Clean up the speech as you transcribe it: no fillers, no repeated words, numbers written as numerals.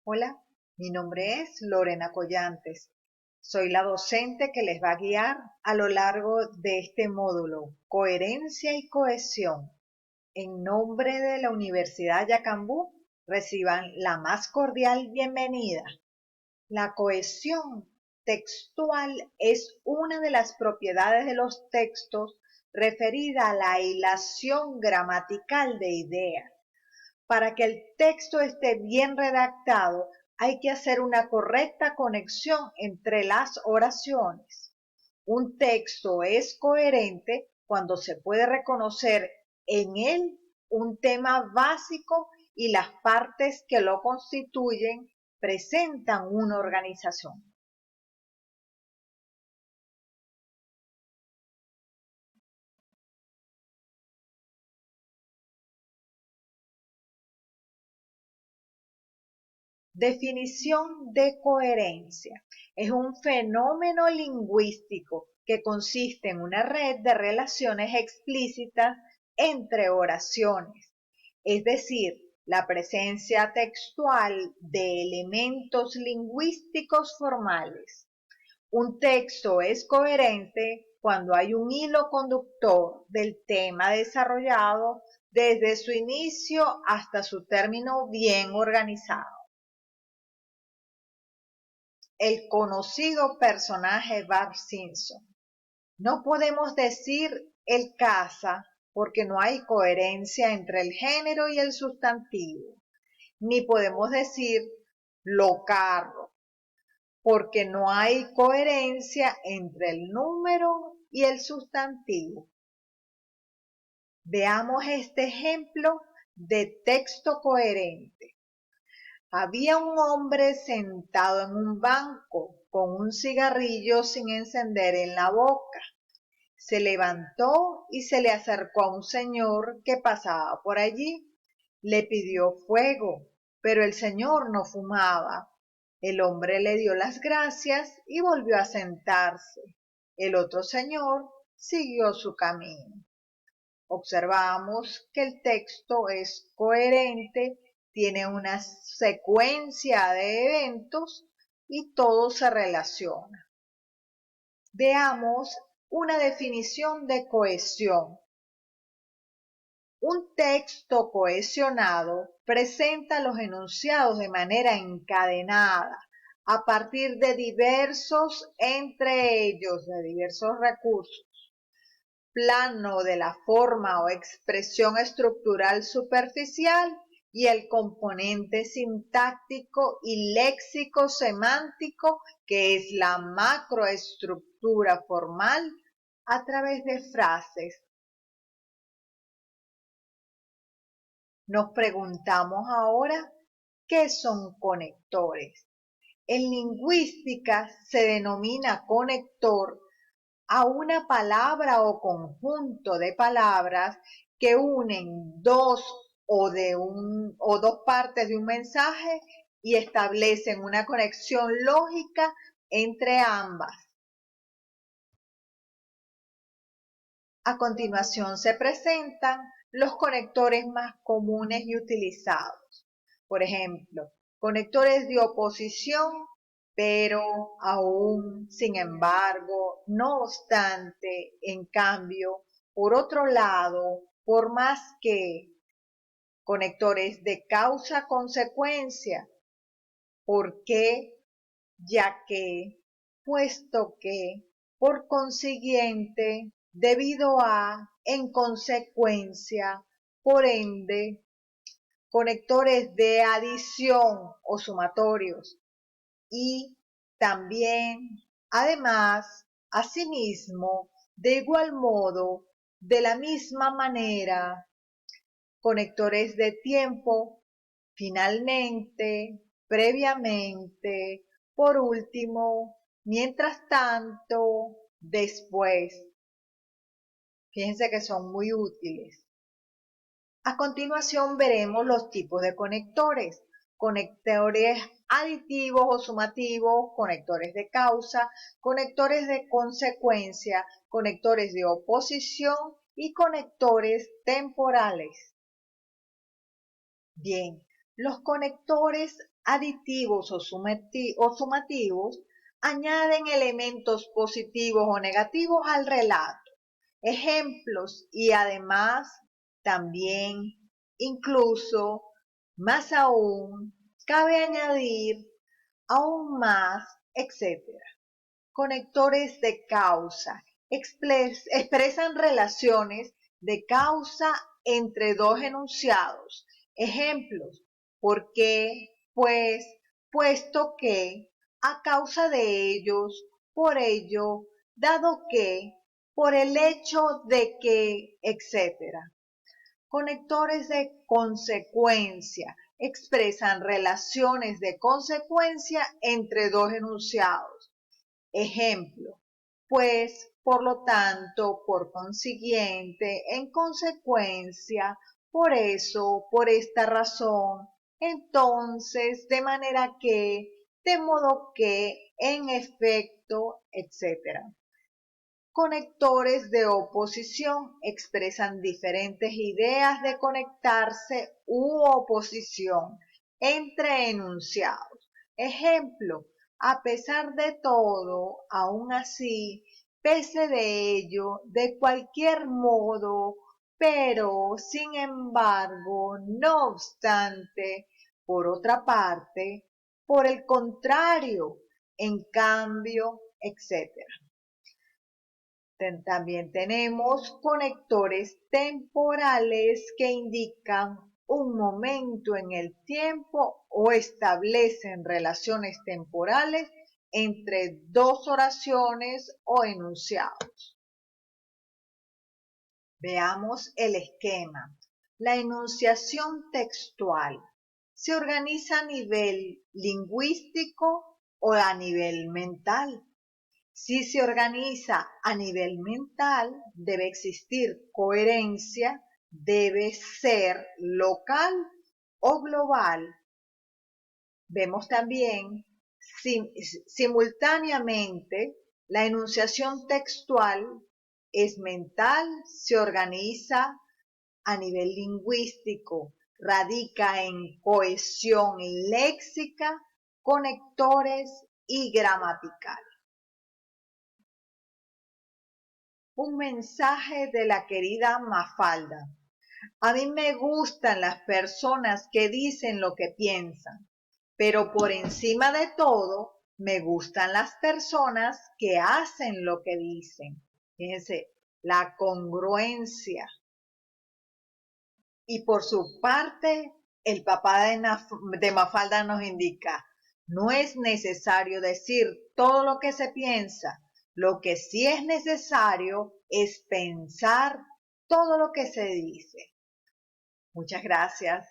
Hola, mi nombre es Lorena Collantes. Soy la docente que les va a guiar a lo largo de este módulo, Coherencia y Cohesión. En nombre de la Universidad Yacambú, reciban la más cordial bienvenida. La cohesión textual es una de las propiedades de los textos referida a la hilación gramatical de ideas. Para que el texto esté bien redactado, hay que hacer una correcta conexión entre las oraciones. Un texto es coherente cuando se puede reconocer en él un tema básico y las partes que lo constituyen presentan una organización. Definición de coherencia. Es un fenómeno lingüístico que consiste en una red de relaciones explícitas entre oraciones, es decir, la presencia textual de elementos lingüísticos formales. Un texto es coherente cuando hay un hilo conductor del tema desarrollado desde su inicio hasta su término bien organizado. El conocido personaje Bart Simpson. No podemos decir el caza porque no hay coherencia entre el género y el sustantivo, ni podemos decir lo carro porque no hay coherencia entre el número y el sustantivo. Veamos este ejemplo de texto coherente. Había un hombre sentado en un banco con un cigarrillo sin encender en la boca. Se levantó y se le acercó a un señor que pasaba por allí. Le pidió fuego, pero el señor no fumaba. El hombre le dio las gracias y volvió a sentarse. El otro señor siguió su camino. Observamos que el texto es coherente, tiene una secuencia de eventos y todo se relaciona. Veamos una definición de cohesión. Un texto cohesionado presenta los enunciados de manera encadenada a partir de entre ellos, de diversos recursos. Plano de la forma o expresión estructural superficial y el componente sintáctico y léxico semántico que es la macroestructura formal a través de frases. Nos preguntamos ahora, ¿qué son conectores? En lingüística se denomina conector a una palabra o conjunto de palabras que unen dos partes de un mensaje y establecen una conexión lógica entre ambas. A continuación se presentan los conectores más comunes y utilizados. Por ejemplo, conectores de oposición, pero, aún, sin embargo, no obstante, en cambio, por otro lado, por más que, conectores de causa-consecuencia, por qué, ya que, puesto que, por consiguiente, debido a, en consecuencia, por ende, conectores de adición o sumatorios y también, además, asimismo, de igual modo, de la misma manera, conectores de tiempo, finalmente, previamente, por último, mientras tanto, después. Fíjense que son muy útiles. A continuación veremos los tipos de conectores. Conectores aditivos o sumativos, conectores de causa, conectores de consecuencia, conectores de oposición y conectores temporales. Bien, Los conectores aditivos o sumativos añaden elementos positivos o negativos al relato, ejemplos y además también, incluso, más aún, cabe añadir aún más, etcétera. Conectores de causa expresan relaciones de causa entre dos enunciados. Ejemplos: ¿por qué? Pues, puesto que, a causa de ellos, por ello, dado que, por el hecho de que, etcétera. Conectores de consecuencia expresan relaciones de consecuencia entre dos enunciados. Ejemplo: pues, por lo tanto, por consiguiente, en consecuencia, por eso, por esta razón, entonces, de manera que, de modo que, en efecto, etc. Conectores de oposición expresan diferentes ideas de conectarse u oposición entre enunciados. Ejemplo: a pesar de todo, aún así, pese de ello, de cualquier modo, pero, sin embargo, no obstante, por otra parte, por el contrario, en cambio, etc. También tenemos conectores temporales que indican un momento en el tiempo o establecen relaciones temporales entre dos oraciones o enunciados. Veamos el esquema. La enunciación textual se organiza a nivel lingüístico o a nivel mental. Si se organiza a nivel mental, debe existir coherencia, debe ser local o global. Vemos también simultáneamente la enunciación textual es mental, se organiza a nivel lingüístico, radica en cohesión léxica, conectores y gramatical. Un mensaje de la querida Mafalda. A mí me gustan las personas que dicen lo que piensan, pero por encima de todo, me gustan las personas que hacen lo que dicen. Fíjense, la congruencia. Y por su parte, el papá de Mafalda nos indica: no es necesario decir todo lo que se piensa, lo que sí es necesario es pensar todo lo que se dice. Muchas gracias.